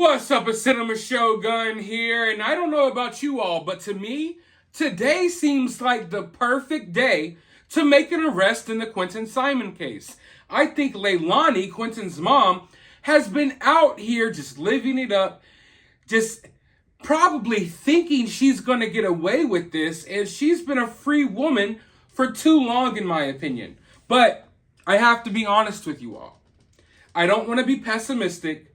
What's up, a Cinema Shogun here, and I don't know about you all, but to me, today seems like the perfect day to make an arrest in the Quinton Simon case. I think Leilani, Quinton's mom, has been out here just living it up, just probably thinking she's going to get away with this, and she's been a free woman for too long, in my opinion. But I have to be honest with you all. I don't want to be pessimistic,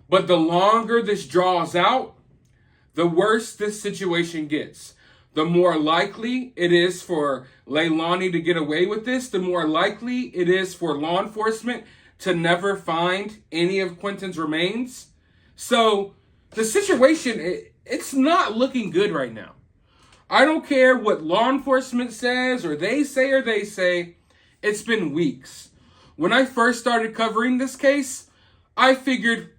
but the longer this draws out, the worse this situation gets. The more likely it is for Leilani to get away with this, the more likely it is for law enforcement to never find any of Quinton's remains. So the situation, it's not looking good right now. I don't care what law enforcement says or they say, it's been weeks. When I first started covering this case, I figured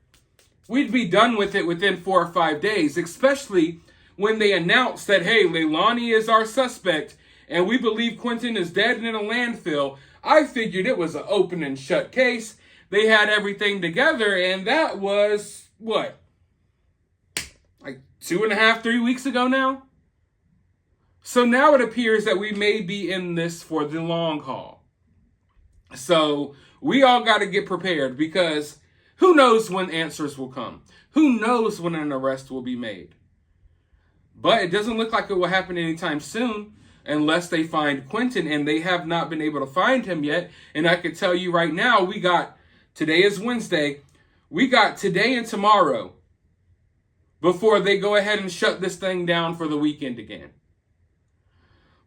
we'd be done with it within 4 or 5 days, especially when they announced that, hey, Leilani is our suspect and we believe Quinton is dead and in a landfill. I figured it was an open and shut case. They had everything together, and that was, what, like 2.5, 3 weeks ago now? So now it appears that we may be in this for the long haul. So we all got to get prepared, because who knows when answers will come? Who knows when an arrest will be made? But it doesn't look like it will happen anytime soon unless they find Quinton, and they have not been able to find him yet. And I can tell you right now, today is Wednesday, we got today and tomorrow before they go ahead and shut this thing down for the weekend again.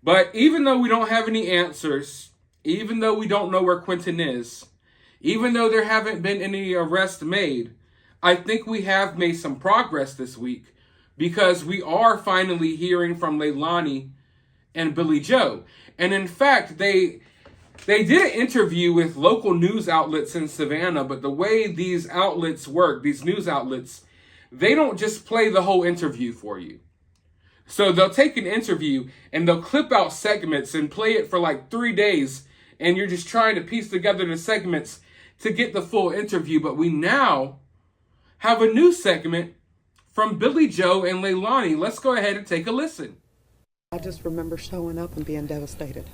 But even though we don't have any answers, even though we don't know where Quinton is, even though there haven't been any arrests made, I think we have made some progress this week, because we are finally hearing from Leilani and Billie Joe. And in fact, they did an interview with local news outlets in Savannah, but the way these outlets work, these news outlets, they don't just play the whole interview for you. So they'll take an interview and they'll clip out segments and play it for like 3 days, and you're just trying to piece together the segments to get the full interview. But we now have a new segment from Billie Joe and Leilani. Let's go ahead and take a listen. I just remember showing up and being devastated.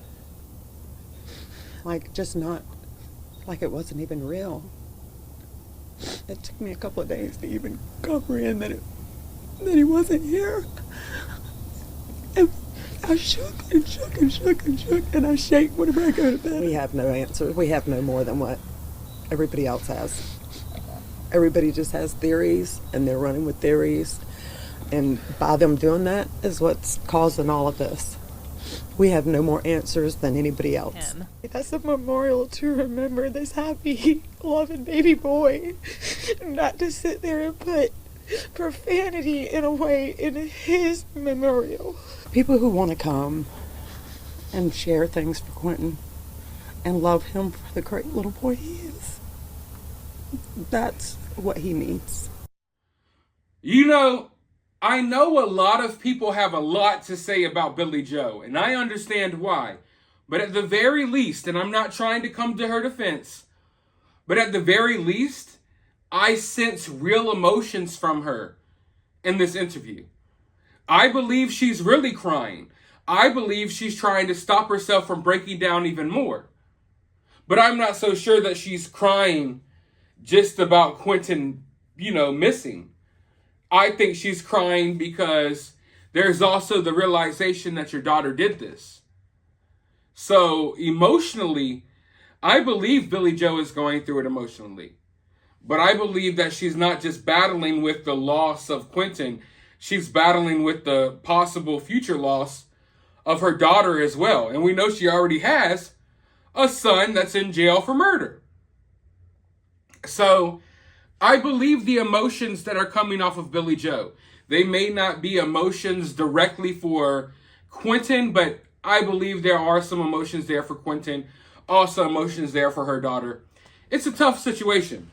Just not, like it wasn't even real. It took me a couple of days to even comprehend that he wasn't here. And I shook and shook and shook and shook, and I shake whenever I go to bed. We have no answers. We have no more than what everybody else has. Everybody just has theories, and they're running with theories. And by them doing that is what's causing all of this. We have no more answers than anybody else. That's a memorial to remember this happy, loving baby boy. Not to sit there and put profanity in a way in his memorial. People who want to come and share things for Quinton and love him for the great little boy he is. That's what he needs. You know, I know a lot of people have a lot to say about Billie Joe, and I understand why. But at the very least, and I'm not trying to come to her defense, but at the very least, I sense real emotions from her in this interview. I believe she's really crying. I believe she's trying to stop herself from breaking down even more. But I'm not so sure that she's crying just about Quinton, missing. I think she's crying because there's also the realization that your daughter did this. So emotionally, I believe Billie Joe is going through it emotionally. But I believe that she's not just battling with the loss of Quinton, she's battling with the possible future loss of her daughter as well. And we know she already has a son that's in jail for murder. So I believe the emotions that are coming off of Billie Joe, they may not be emotions directly for Quinton, but I believe there are some emotions there for Quinton, also emotions there for her daughter. It's a tough situation.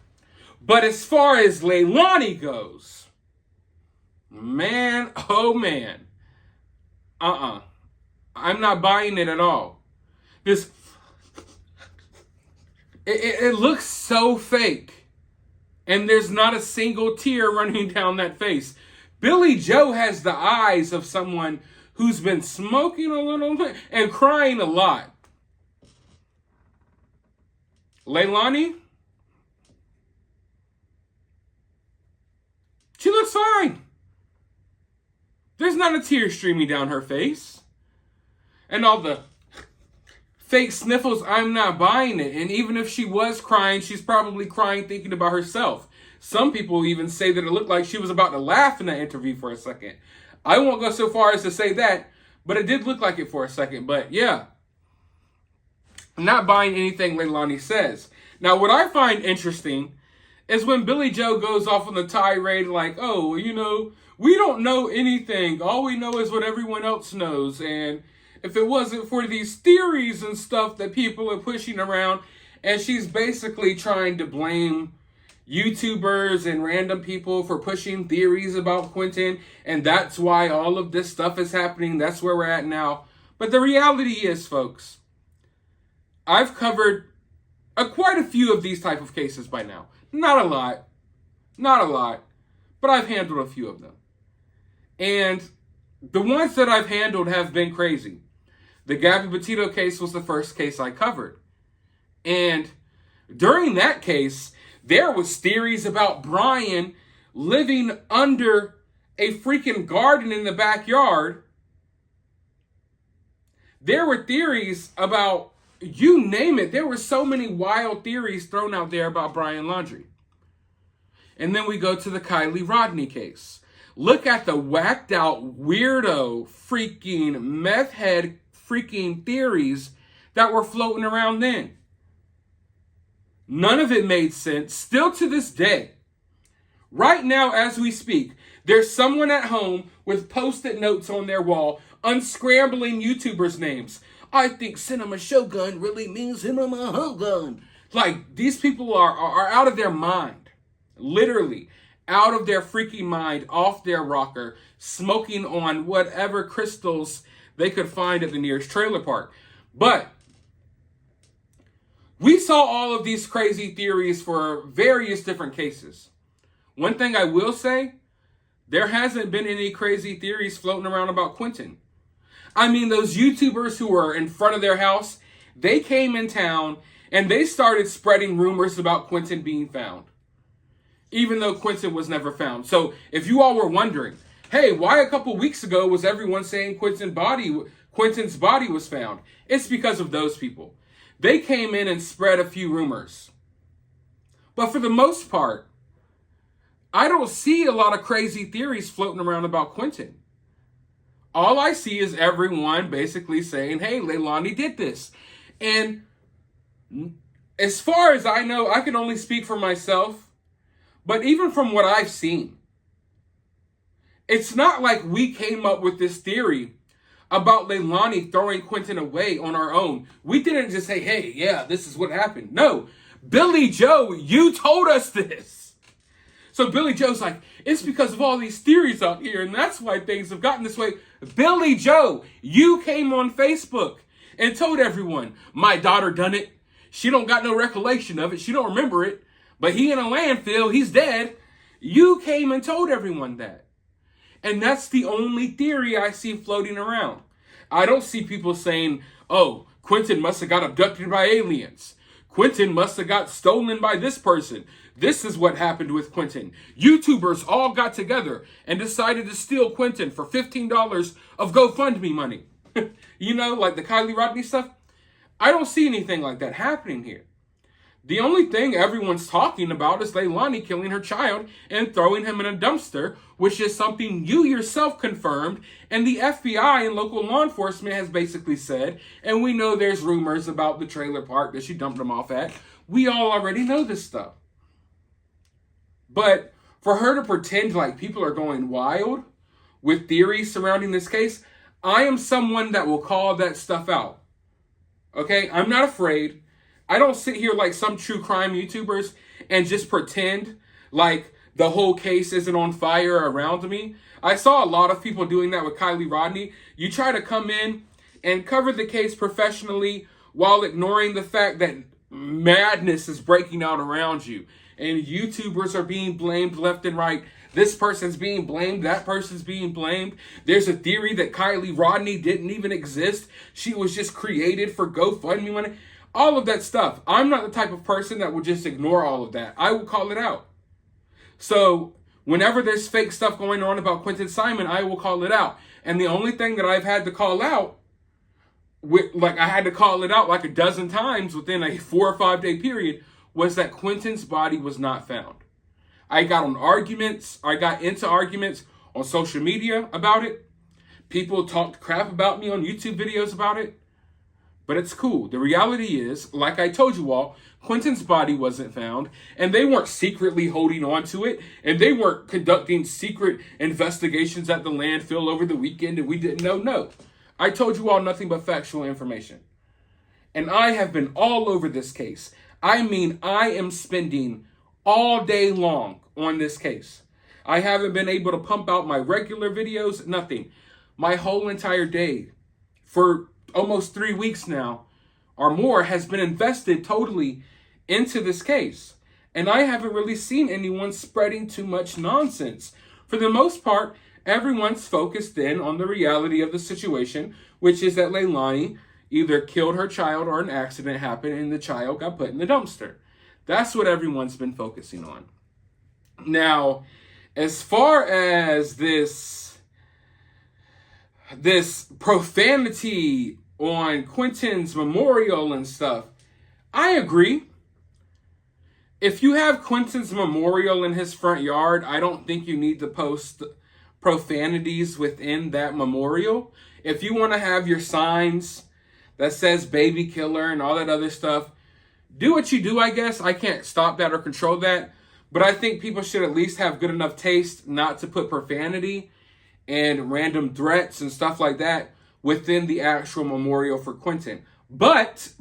But as far as Leilani goes, man, oh man, I'm not buying it at all. It looks so fake. And there's not a single tear running down that face. Billie Joe has the eyes of someone who's been smoking a little bit and crying a lot. Leilani, she looks fine. There's not a tear streaming down her face. And all the fake sniffles, I'm not buying it. And even if she was crying, she's probably crying thinking about herself. Some people even say that it looked like she was about to laugh in that interview for a second. I won't go so far as to say that, but it did look like it for a second. But yeah, I'm not buying anything Leilani says. Now, what I find interesting is when Billie Joe goes off on the tirade like, oh, you know, we don't know anything. All we know is what everyone else knows. And if it wasn't for these theories and stuff that people are pushing around, and she's basically trying to blame YouTubers and random people for pushing theories about Quinton, and that's why all of this stuff is happening. That's where we're at now. But the reality is, folks, I've covered quite a few of these type of cases by now. Not a lot, but I've handled a few of them. And the ones that I've handled have been crazy. The Gabby Petito case was the first case I covered. And during that case, there was theories about Brian living under a freaking garden in the backyard. There were theories about, you name it. There were so many wild theories thrown out there about Brian Laundrie. And then we go to the Kylie Rodney case. Look at the whacked out, weirdo, freaking meth head freaking theories that were floating around then. None of it made sense. Still to this day, right now as we speak, there's someone at home with post-it notes on their wall unscrambling YouTubers' names. I think Cinema Shogun really means Cinema Hogun. Like, these people are out of their mind. Literally, out of their freaking mind, off their rocker, smoking on whatever crystals they could find at the nearest trailer park. But we saw all of these crazy theories for various different cases. One thing I will say, there hasn't been any crazy theories floating around about Quinton. I mean, those YouTubers who were in front of their house, they came in town and they started spreading rumors about Quinton being found, even though Quinton was never found. So if you all were wondering, hey, why a couple weeks ago was everyone saying Quinton's body was found? It's because of those people. They came in and spread a few rumors. But for the most part, I don't see a lot of crazy theories floating around about Quinton. All I see is everyone basically saying, hey, Leilani did this. And as far as I know, I can only speak for myself. But even from what I've seen, it's not like we came up with this theory about Leilani throwing Quinton away on our own. We didn't just say, hey, yeah, this is what happened. No, Billie Joe, you told us this. So Billie Joe's like, it's because of all these theories out here, and that's why things have gotten this way. Billie Joe, you came on Facebook and told everyone, my daughter done it. She don't got no recollection of it. She don't remember it. But he in a landfill, he's dead. You came and told everyone that. And that's the only theory I see floating around. I don't see people saying, oh, Quinton must have got abducted by aliens. Quinton must have got stolen by this person. This is what happened with Quinton. YouTubers all got together and decided to steal Quinton for $15 of GoFundMe money. You know, like the Kylie Rodney stuff. I don't see anything like that happening here. The only thing everyone's talking about is Leilani killing her child and throwing him in a dumpster, which is something you yourself confirmed, and the FBI and local law enforcement has basically said, and we know there's rumors about the trailer park that she dumped him off at. We all already know this stuff. But for her to pretend like people are going wild with theories surrounding this case, I am someone that will call that stuff out. Okay? I'm not afraid. I don't sit here like some true crime YouTubers and just pretend like the whole case isn't on fire around me. I saw a lot of people doing that with Kylie Rodney. You try to come in and cover the case professionally while ignoring the fact that madness is breaking out around you. and YouTubers are being blamed left and right. This person's being blamed, that person's being blamed. There's a theory that Kylie Rodney didn't even exist. She was just created for GoFundMe money. All of that stuff. I'm not the type of person that will just ignore all of that. I will call it out. So whenever there's fake stuff going on about Quinton Simon, I will call it out. And the only thing that I've had to call out, I had to call it out like a dozen times within a 4 or 5 day period, was that Quinton's body was not found. I got into arguments on social media about it. People talked crap about me on YouTube videos about it. But it's cool. The reality is, like I told you all, Quinton's body wasn't found, and they weren't secretly holding on to it, and they weren't conducting secret investigations at the landfill over the weekend, and we didn't know. No. I told you all nothing but factual information. And I have been all over this case. I mean, I am spending all day long on this case. I haven't been able to pump out my regular videos, nothing. My whole entire day for almost 3 weeks now or more has been invested totally into this case. And I haven't really seen anyone spreading too much nonsense. For the most part, everyone's focused in on the reality of the situation, which is that Leilani either killed her child or an accident happened and the child got put in the dumpster. That's what everyone's been focusing on. Now, as far as this profanity on Quinton's memorial and stuff, I agree. If you have Quinton's memorial in his front yard, I don't think you need to post profanities within that memorial. If you want to have your signs that says baby killer and all that other stuff, do what you do, I guess. I can't stop that or control that. But I think people should at least have good enough taste not to put profanity and random threats and stuff like that within the actual memorial for Quinton. But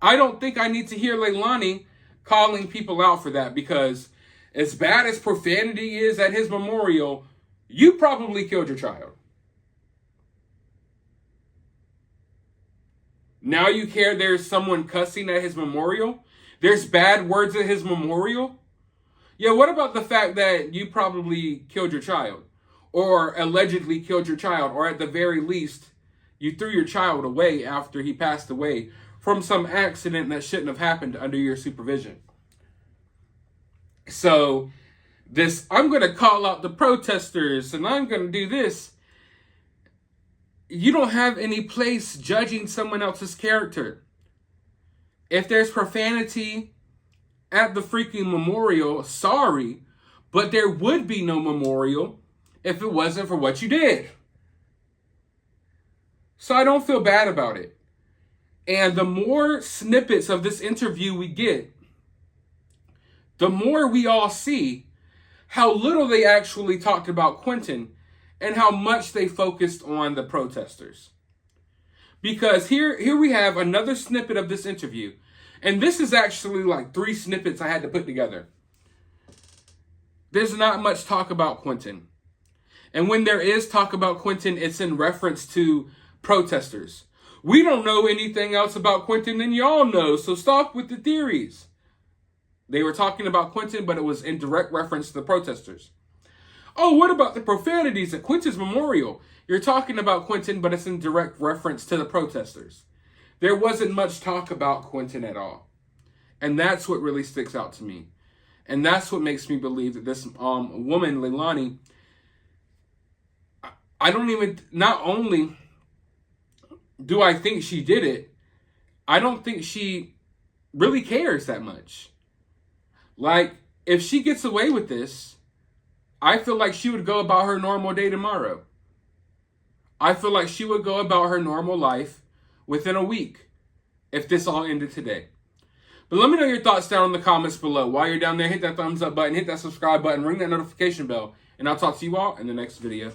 I don't think I need to hear Leilani calling people out for that, because as bad as profanity is at his memorial, you probably killed your child. Now you care there's someone cussing at his memorial? There's bad words at his memorial? Yeah, what about the fact that you probably killed your child? Or allegedly killed your child? Or at the very least, you threw your child away after he passed away from some accident that shouldn't have happened under your supervision. So, I'm going to call out the protesters and I'm going to do this. You don't have any place judging someone else's character. If there's profanity at the freaking memorial, sorry, but there would be no memorial if it wasn't for what you did. So I don't feel bad about it. And the more snippets of this interview we get, the more we all see how little they actually talked about Quinton and how much they focused on the protesters. Because here we have another snippet of this interview. And this is actually like 3 snippets I had to put together. There's not much talk about Quinton. And when there is talk about Quinton, it's in reference to protesters. We don't know anything else about Quinton than y'all know, so stop with the theories. They were talking about Quinton, but it was in direct reference to the protesters. Oh, what about the profanities at Quinton's memorial? You're talking about Quinton, but it's in direct reference to the protesters. There wasn't much talk about Quinton at all. And that's what really sticks out to me. And that's what makes me believe that this woman, Leilani, not only do I think she did it, I don't think she really cares that much. Like, if she gets away with this, I feel like she would go about her normal day tomorrow. I feel like she would go about her normal life within a week if this all ended today. But let me know your thoughts down in the comments below. While you're down there, hit that thumbs up button, hit that subscribe button, ring that notification bell, and I'll talk to you all in the next video.